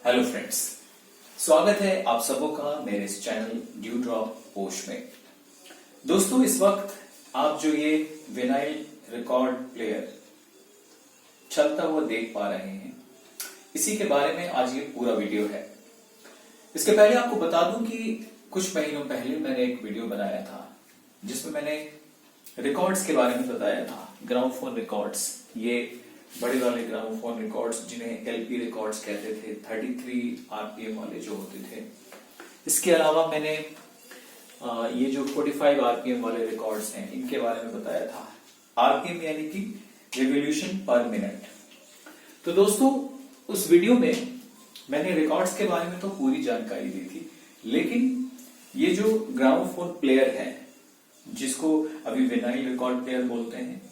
Hello friends, स्वागत है आप सबों का मेरे इस चैनल ड्यू ड्रॉप पोस्ट में। दोस्तों, इस वक्त आप जो ये विनाइल रिकॉर्ड प्लेयर चलता हुआ देख पा रहे हैं, इसी के बारे में आज ये पूरा वीडियो है। इसके पहले आपको बता दूं कि कुछ महीनों पहले मैंने एक वीडियो बनाया था जिसमें मैंने रिकॉर्ड्स के बारे में बताया था। ग्रामोफोन रिकॉर्ड्स, ये बड़े वाले ग्रामोफोन रिकॉर्ड्स जिन्हें एलपी रिकॉर्ड्स कहते थे, 33 आरपीएम वाले जो होते थे। इसके अलावा मैंने ये जो 45 आरपीएम वाले रिकॉर्ड्स हैं इनके बारे में बताया था। आरपीएम यानी कि रिवॉल्यूशन पर मिनट। तो दोस्तों, उस वीडियो में मैंने रिकॉर्ड्स के बारे में तो पूरी जानकारी दी थी, लेकिन ये जो ग्रामोफोन प्लेयर है जिसको अभी विनाइल रिकॉर्ड प्लेयर बोलते हैं,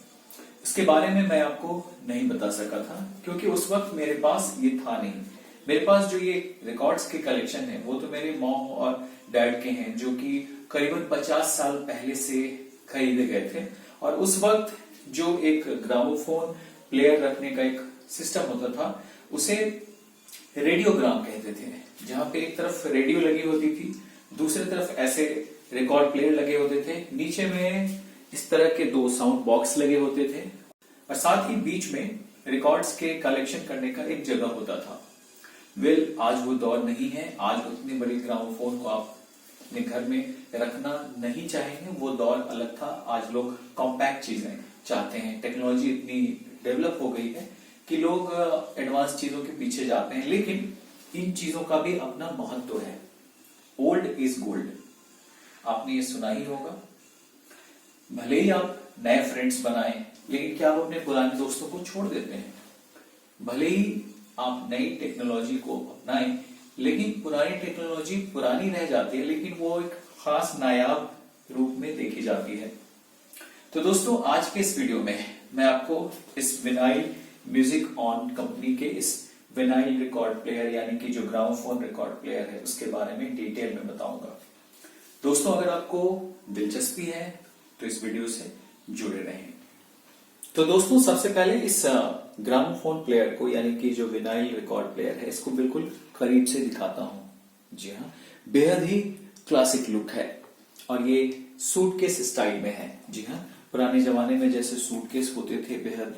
इसके बारे में मैं आपको नहीं बता सका था क्योंकि उस वक्त मेरे पास ये था नहीं। मेरे पास जो ये रिकॉर्ड्स के कलेक्शन है वो तो मेरे मॉम और डैड के हैं, जो कि करीबन 50 साल पहले से खरीदे गए थे। और उस वक्त जो एक ग्रामोफोन प्लेयर रखने का एक सिस्टम होता था उसे रेडियोग्राम कहते थे, जहां पे एक तरफ रेडियो लगी होती थी, दूसरी तरफ ऐसे रिकॉर्ड प्लेयर लगे होते थे, नीचे में इस तरह के 2 साउंड बॉक्स लगे होते थे और साथ ही बीच में रिकॉर्ड्स के कलेक्शन करने का एक जगह होता था। आज वो दौर नहीं है। आज उतनी बड़ी ग्रामोफोन को आप अपने घर में रखना नहीं चाहेंगे, वो दौर अलग था। आज लोग कॉम्पैक्ट चीजें चाहते हैं। टेक्नोलॉजी इतनी डेवलप हो गई है कि लोग एडवांस चीजों के पीछे जाते हैं, लेकिन इन चीजों का भी अपना महत्व है। ओल्ड इज गोल्ड, आपने ये सुना ही होगा। भले ही आप नए फ्रेंड्स बनाएं, लेकिन क्या आप अपने पुराने दोस्तों को छोड़ देते हैं? भले ही आप नई टेक्नोलॉजी को अपनाएं, लेकिन पुरानी टेक्नोलॉजी पुरानी रह जाती है, लेकिन वो एक खास नायाब रूप में देखी जाती है। तो दोस्तों, आज के इस वीडियो में मैं आपको इस विनाइल म्यूजिक ऑन कंपनी के इस विनाइल रिकॉर्ड प्लेयर यानी कि जो ग्रामोफोन रिकॉर्ड प्लेयर है उसके बारे में डिटेल में बताऊंगा। दोस्तों, अगर आपको दिलचस्पी है तो इस वीडियो से जुड़े रहें। तो दोस्तों, सबसे पहले इस ग्रामोफोन प्लेयर को यानी कि जो विनाइल रिकॉर्ड प्लेयर है इसको बिल्कुल करीब से दिखाता हूं। जी हाँ, बेहद ही क्लासिक लुक है और ये सूटकेस स्टाइल में है। जी हाँ, पुराने जमाने में जैसे सूटकेस होते थे, बेहद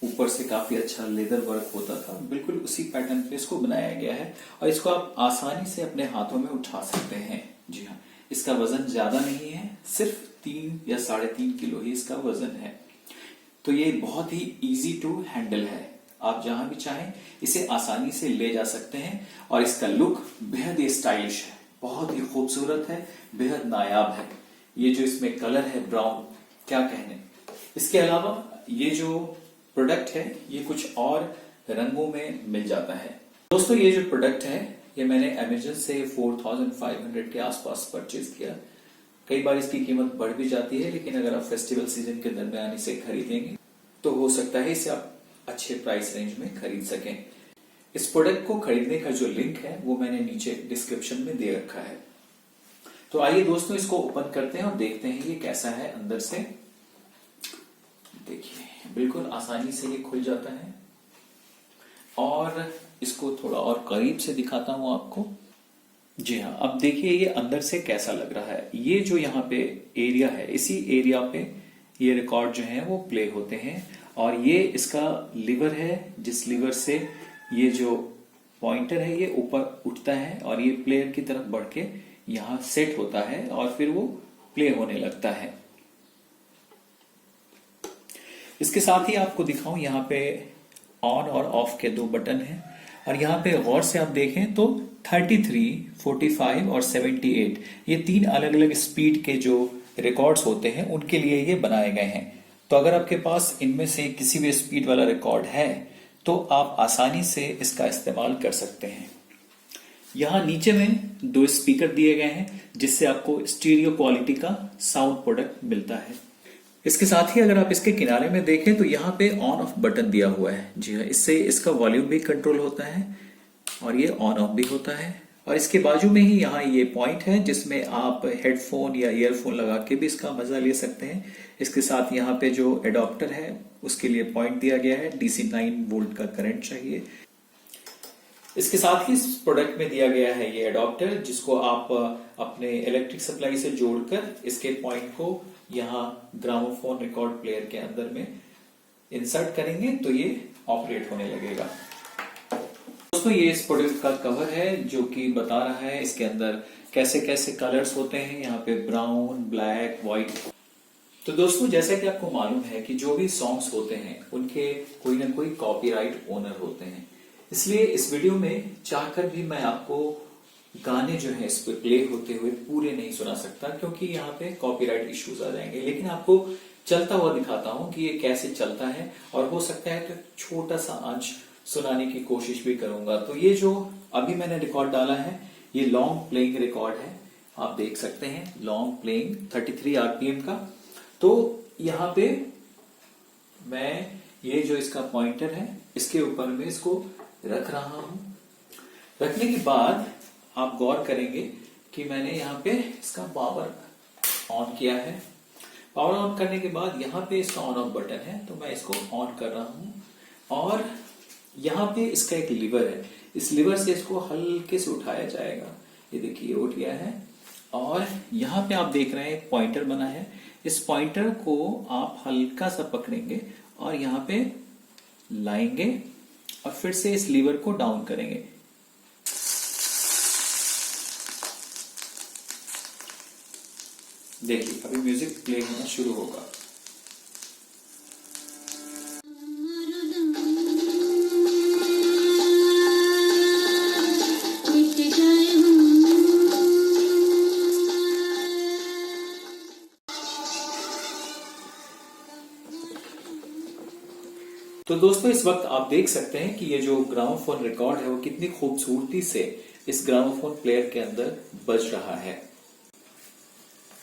ऊपर से काफी अच्छा लेदर वर्क होता था, बिल्कुल उसी पैटर्न पे इसको बनाया गया है और इसको आप आसानी से अपने हाथों में उठा सकते हैं। जी हाँ, इसका वजन ज्यादा नहीं है, सिर्फ 3 या 3.5 किलो ही इसका वजन है। तो ये बहुत ही इजी टू हैंडल है। आप जहां भी चाहें इसे आसानी से ले जा सकते हैं और इसका लुक बेहद ही स्टाइलिश है, बहुत ही खूबसूरत है, बेहद नायाब है। ये जो इसमें कलर है ब्राउन, क्या कहने। इसके अलावा ये जो प्रोडक्ट है ये कुछ और रंगों में मिल जाता है। दोस्तों, ये जो प्रोडक्ट है ये मैंने अमेज़न से 4500 के आसपास परचेज किया। कई बार इसकी कीमत बढ़ भी जाती है, लेकिन अगर आप फेस्टिवल सीजन के दरमियान इसे खरीदेंगे तो हो सकता है इसे आप अच्छे प्राइस रेंज में खरीद सकें। इस प्रोडक्ट को खरीदने का जो लिंक है वो मैंने नीचे डिस्क्रिप्शन में दे रखा है। तो आइए दोस्तों, इसको ओपन करते हैं और देखते हैं ये कैसा है अंदर से। देखिए, बिल्कुल आसानी से ये खुल जाता है और इसको थोड़ा और करीब से दिखाता हूं आपको। जी हाँ, अब देखिए ये अंदर से कैसा लग रहा है। ये जो यहाँ पे एरिया है, इसी एरिया पे ये रिकॉर्ड जो है वो प्ले होते हैं और ये इसका लीवर है, जिस लीवर से ये जो पॉइंटर है ये ऊपर उठता है और ये प्लेयर की तरफ बढ़ के यहाँ सेट होता है और फिर वो प्ले होने लगता है। इसके साथ ही आपको दिखाऊं, यहाँ पे ऑन और ऑफ के 2 बटन हैं और यहाँ पे गौर से आप देखें तो 33, 45 और 78 ये 3 अलग अलग स्पीड के जो रिकॉर्ड्स होते हैं उनके लिए ये बनाए गए हैं। तो अगर आपके पास इनमें से किसी भी स्पीड वाला रिकॉर्ड है तो आप आसानी से इसका इस्तेमाल कर सकते हैं। यहाँ नीचे में 2 स्पीकर दिए गए हैं जिससे आपको स्टीरियो क्वालिटी का साउंड प्रोडक्ट मिलता है। इसके साथ ही अगर आप इसके किनारे में देखें तो यहाँ पे ऑन ऑफ बटन दिया हुआ है। जी हाँ, इससे इसका वॉल्यूम भी कंट्रोल होता है और ये ऑन ऑफ भी होता है। और इसके बाजू में ही यहाँ ये पॉइंट है जिसमें आप हेडफोन या ईयरफोन लगा के भी इसका मजा ले सकते हैं। इसके साथ यहाँ पे जो एडॉप्टर है उसके लिए पॉइंट दिया गया है, DC 9 वोल्ट का करंट चाहिए। इसके साथ ही इस प्रोडक्ट में दिया गया है ये अडॉप्टर, जिसको आप अपने इलेक्ट्रिक सप्लाई से जोड़कर इसके पॉइंट को यहाँ ग्रामोफोन रिकॉर्ड प्लेयर के अंदर में इंसर्ट करेंगे तो ये ऑपरेट होने लगेगा। दोस्तों ये इस प्रोडक्ट का कवर है जो कि बता रहा है इसके अंदर कैसे कैसे कलर्स होते हैं, यहाँ पे ब्राउन, ब्लैक, व्हाइट। तो दोस्तों जैसा कि आपको मालूम है कि जो भी सॉन्ग्स होते हैं उनके कोई ना कोई कॉपीराइट ओनर होते हैं, इसलिए इस वीडियो में चाहकर भी मैं आपको गाने जो है इस पे प्ले होते हुए पूरे नहीं सुना सकता, क्योंकि यहाँ पे कॉपीराइट इश्यूज आ जाएंगे। लेकिन आपको चलता हुआ दिखाता हूं कि ये कैसे चलता है, और हो सकता है तो छोटा सा अंश सुनाने की कोशिश भी करूंगा। तो ये जो अभी मैंने रिकॉर्ड डाला है ये लॉन्ग प्लेइंग रिकॉर्ड है, आप देख सकते हैं लॉन्ग प्लेइंग 33 आरपीएम का। तो यहाँ पे मैं ये जो इसका पॉइंटर है इसके ऊपर में इसको रख रहा हूं। रखने के बाद आप गौर करेंगे कि मैंने यहाँ पे इसका पावर ऑन किया है। पावर ऑन करने के बाद यहाँ पे इसका ऑन ऑफ बटन है, तो मैं इसको ऑन कर रहा हूं। और यहाँ पे इसका एक लीवर है, इस लीवर से इसको हल्के से उठाया जाएगा। ये देखिए उठ गया है। और यहाँ पे आप देख रहे हैं पॉइंटर बना है, इस पॉइंटर को आप हल्का सा पकड़ेंगे और यहाँ पे लाएंगे और फिर से इस लीवर को डाउन करेंगे। देखिए अभी म्यूजिक प्ले होना शुरू होगा। तो दोस्तों इस वक्त आप देख सकते हैं कि ये जो ग्रामोफोन रिकॉर्ड है वो कितनी खूबसूरती से इस ग्रामोफोन प्लेयर के अंदर बज रहा है।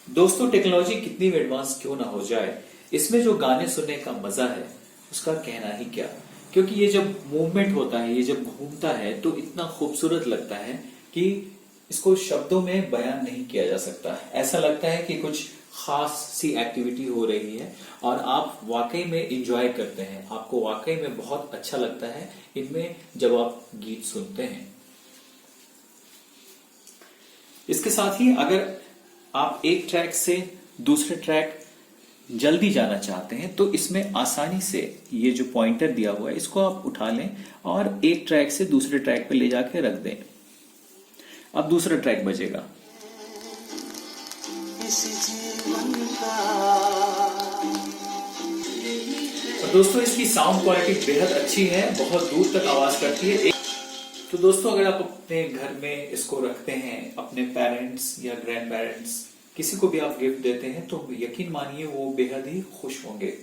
दोस्तों टेक्नोलॉजी कितनी भी एडवांस क्यों ना हो जाए, इसमें जो गाने सुनने का मजा है उसका कहना ही क्या, क्योंकि ये जब मूवमेंट होता है, ये जब घूमता है तो इतना खूबसूरत लगता है कि इसको शब्दों में बयान नहीं किया जा सकता। ऐसा लगता है कि कुछ खास सी एक्टिविटी हो रही है और आप वाकई में एंजॉय करते हैं, आपको वाकई में बहुत अच्छा लगता है इनमें जब आप गीत सुनते हैं। इसके साथ ही अगर आप एक ट्रैक से दूसरे ट्रैक जल्दी जाना चाहते हैं तो इसमें आसानी से ये जो पॉइंटर दिया हुआ है इसको आप उठा लें और एक ट्रैक से दूसरे ट्रैक पे ले जाके रख दें। अब दूसरा ट्रैक बजेगा। तो दोस्तों इसकी साउंड क्वालिटी बेहद अच्छी है, बहुत दूर तक आवाज करती है। तो दोस्तों अगर आप अपने घर में इसको रखते हैं, अपने पेरेंट्स या ग्रैंड पेरेंट्स किसी को भी आप गिफ्ट देते हैं तो यकीन मानिए वो बेहद ही खुश होंगे।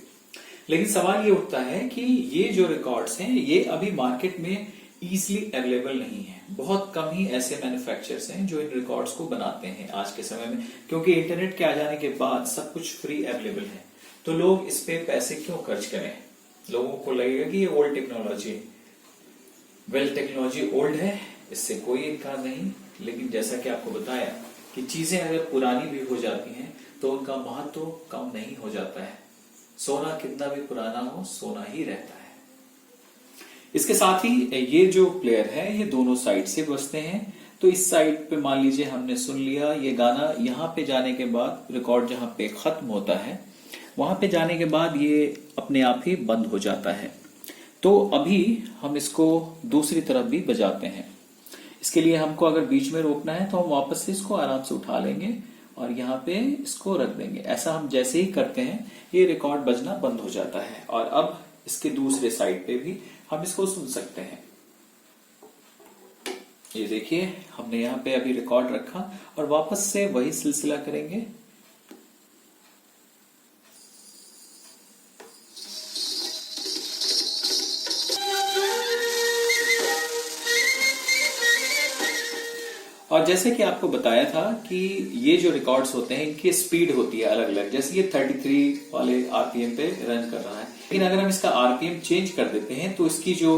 लेकिन सवाल ये उठता है कि ये जो रिकॉर्ड्स हैं ये अभी मार्केट में इजीली अवेलेबल नहीं है। बहुत कम ही ऐसे मैन्युफैक्चरर्स हैं जो इन रिकॉर्ड्स को बनाते हैं आज के समय में, क्योंकि इंटरनेट के आ जाने के बाद सब कुछ फ्री अवेलेबल है। तो लोग इस पे पैसे क्यों खर्च करें, लोगों को लगेगा कि ये old technology. Well technology old है, इससे कोई इनकार नहीं, लेकिन जैसा कि आपको बताया कि चीजें अगर पुरानी भी हो जाती हैं तो उनका महत्व तो कम नहीं हो जाता है। सोना कितना भी पुराना हो सोना ही रहता है। इसके साथ ही ये जो प्लेयर है ये दोनों साइड से बजते हैं। तो इस साइड पे मान लीजिए हमने सुन लिया ये गाना, यहाँ पे जाने के बाद रिकॉर्ड जहां पे खत्म होता है वहां पे जाने के बाद ये अपने आप ही बंद हो जाता है। तो अभी हम इसको दूसरी तरफ भी बजाते हैं। इसके लिए हमको अगर बीच में रोकना है तो हम वापस से इसको आराम से उठा लेंगे और यहाँ पे इसको रख देंगे। ऐसा हम जैसे ही करते हैं ये रिकॉर्ड बजना बंद हो जाता है। और अब इसके दूसरे साइड पे भी हम इसको सुन सकते हैं। ये देखिए हमने यहाँ पे अभी रिकॉर्ड रखा और वापस से वही सिलसिला करेंगे। और जैसे कि आपको बताया था कि ये जो रिकॉर्ड्स होते हैं इनकी स्पीड होती है अलग अलग। जैसे ये 33 वाले आरपीएम पे रन कर रहा है, लेकिन अगर हम इसका आरपीएम चेंज कर देते हैं तो इसकी जो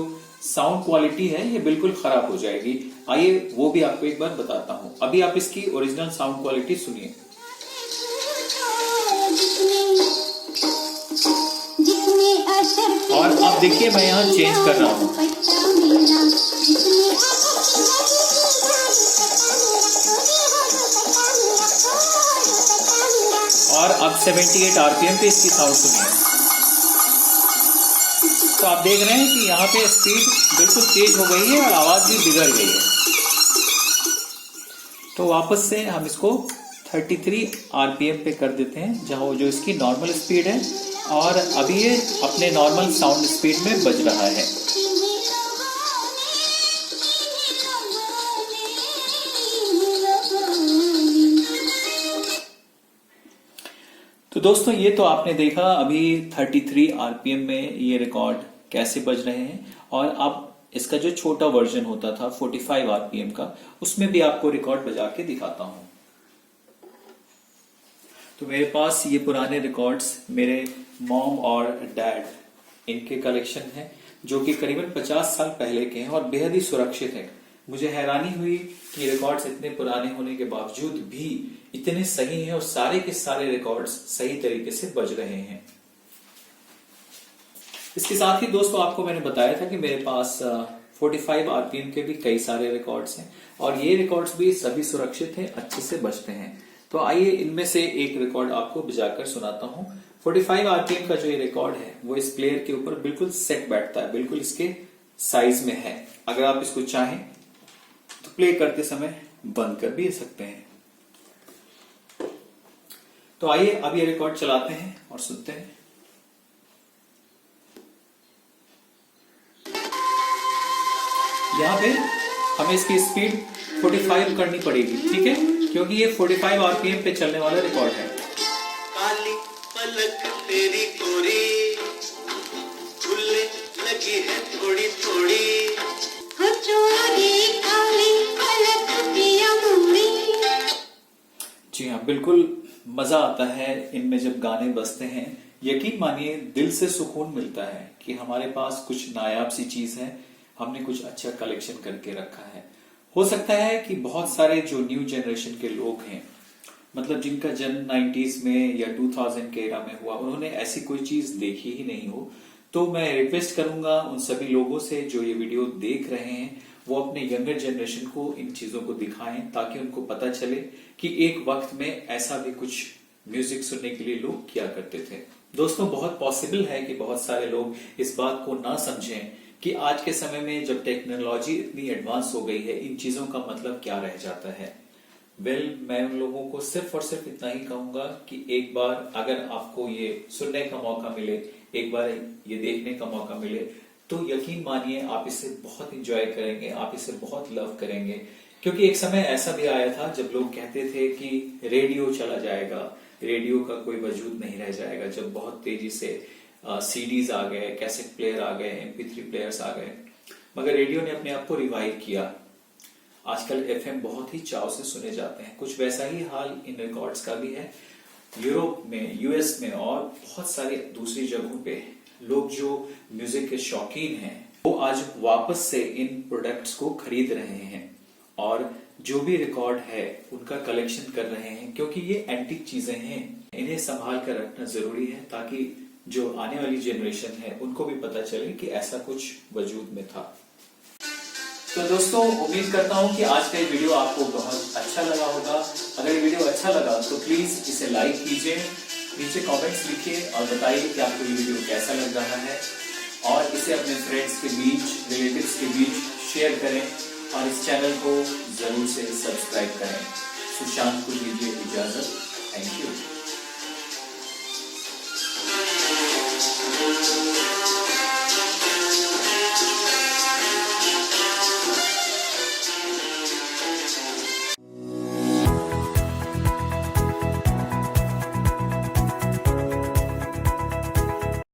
साउंड क्वालिटी है ये बिल्कुल खराब हो जाएगी। आइए वो भी आपको एक बार बताता हूं। अभी आप इसकी ओरिजिनल साउंड क्वालिटी सुनिए। और आप देखिए मैं यहाँ चेंज कर रहा हूँ। और अब 78 आरपीएम पे इसकी साउंड सुनिए। तो आप देख रहे हैं कि यहाँ पे स्पीड बिल्कुल तेज हो गई है और आवाज भी बिगड़ गई है। तो वापस से हम इसको 33 आरपीएम पे कर देते हैं, जहां जो इसकी नॉर्मल स्पीड है, और अभी ये अपने नॉर्मल साउंड स्पीड में बज रहा है। तो दोस्तों ये तो आपने देखा अभी 33 आरपीएम में ये रिकॉर्ड कैसे बज रहे हैं, और अब इसका जो छोटा वर्जन होता था 45 आरपीएम का, उसमें भी आपको रिकॉर्ड बजा के दिखाता हूं। तो मेरे पास ये पुराने रिकॉर्ड्स मेरे मॉम और डैड इनके कलेक्शन है, जो कि करीबन 50 साल पहले के हैं और बेहद ही सुरक्षित है। मुझे हैरानी हुई कि रिकॉर्ड्स इतने पुराने होने के बावजूद भी इतने सही हैं और सारे के सारे रिकॉर्ड्स सही तरीके से बज रहे हैं। इसके साथ ही दोस्तों आपको मैंने बताया था कि मेरे पास 45 आरपीएम के भी कई सारे रिकॉर्ड्स हैं, और ये रिकॉर्ड्स भी सभी सुरक्षित हैं, अच्छे से बजते हैं। तो आइए इनमें से एक रिकॉर्ड आपको बजाकर सुनाता हूं। 45 आरपीएम का जो ये रिकॉर्ड है वो इस प्लेयर के ऊपर बिल्कुल सेट बैठता है, बिल्कुल इसके साइज में है। अगर आप इसको चाहें तो प्ले करते समय बंद कर भी सकते हैं। तो आइए अब ये रिकॉर्ड चलाते हैं और सुनते हैं। यहां पे हमें इसकी स्पीड 45 करनी पड़ेगी, ठीक है, क्योंकि ये 45 आरपीएम पे चलने वाला रिकॉर्ड है। काली पलक तेरी गोरी झूले लगी है थोड़ी थोड़ी, चोरी काली पलक पिया मुन्नी। जी हाँ, बिल्कुल मजा आता है इनमें जब गाने बजते हैं। यकीन मानिए दिल से सुकून मिलता है कि हमारे पास कुछ नायाब सी चीज है, हमने कुछ अच्छा कलेक्शन करके रखा है। हो सकता है कि बहुत सारे जो न्यू जनरेशन के लोग हैं, मतलब जिनका जन्म 90s में या 2000 के एरा में हुआ, उन्होंने ऐसी कोई चीज देखी ही नहीं हो, तो मैं रिक्वेस्ट करूंगा उन सभी लोगों से जो ये वीडियो देख रहे हैं, वो अपने यंगर जनरेशन को इन चीजों को दिखाएं, ताकि उनको पता चले कि एक वक्त में ऐसा भी कुछ म्यूजिक सुनने के लिए लोग किया करते थे। दोस्तों बहुत पॉसिबल है कि बहुत सारे लोग इस बात को ना समझें कि आज के समय में जब टेक्नोलॉजी इतनी एडवांस हो गई है, इन चीजों का मतलब क्या रह जाता है। मैं उन लोगों को सिर्फ और सिर्फ इतना ही कहूंगा कि एक बार अगर आपको ये सुनने का मौका मिले, एक बार ये देखने का मौका मिले, तो यकीन मानिए आप इसे बहुत एंजॉय करेंगे, आप इसे बहुत लव करेंगे। क्योंकि एक समय ऐसा भी आया था जब लोग कहते थे कि रेडियो चला जाएगा, रेडियो का कोई वजूद नहीं रह जाएगा, जब बहुत तेजी से सीडीज आ गए, कैसेट प्लेयर आ गए, MP3 प्लेयर्स आ गए, मगर रेडियो ने अपने आप को रिवाइव किया। आजकल FM बहुत ही चाव से सुने जाते हैं। कुछ वैसा ही हाल इन रिकॉर्ड्स का भी है। यूरोप में, US में और बहुत सारी दूसरी जगहों पे लोग जो म्यूजिक के शौकीन हैं, वो आज वापस से इन प्रोडक्ट्स को खरीद रहे हैं और जो भी रिकॉर्ड है उनका कलेक्शन कर रहे हैं, क्योंकि ये एंटीक चीजें हैं, इन्हें संभाल कर रखना जरूरी है, ताकि जो आने वाली जनरेशन है उनको भी पता चले कि ऐसा कुछ वजूद में था। तो दोस्तों उम्मीद करता हूं कि आज का ये वीडियो आपको बहुत अच्छा लगा होगा। अगर ये वीडियो अच्छा लगा तो प्लीज इसे लाइक कीजिए, नीचे कमेंट्स लिखिए और बताइए कि आपको ये वीडियो कैसा लग रहा है, और इसे अपने फ्रेंड्स के बीच, रिलेटिव्स के बीच शेयर करें, और इस चैनल को जरूर से सब्सक्राइब करें। सुशांत को दीजिए इजाजत। Thank you.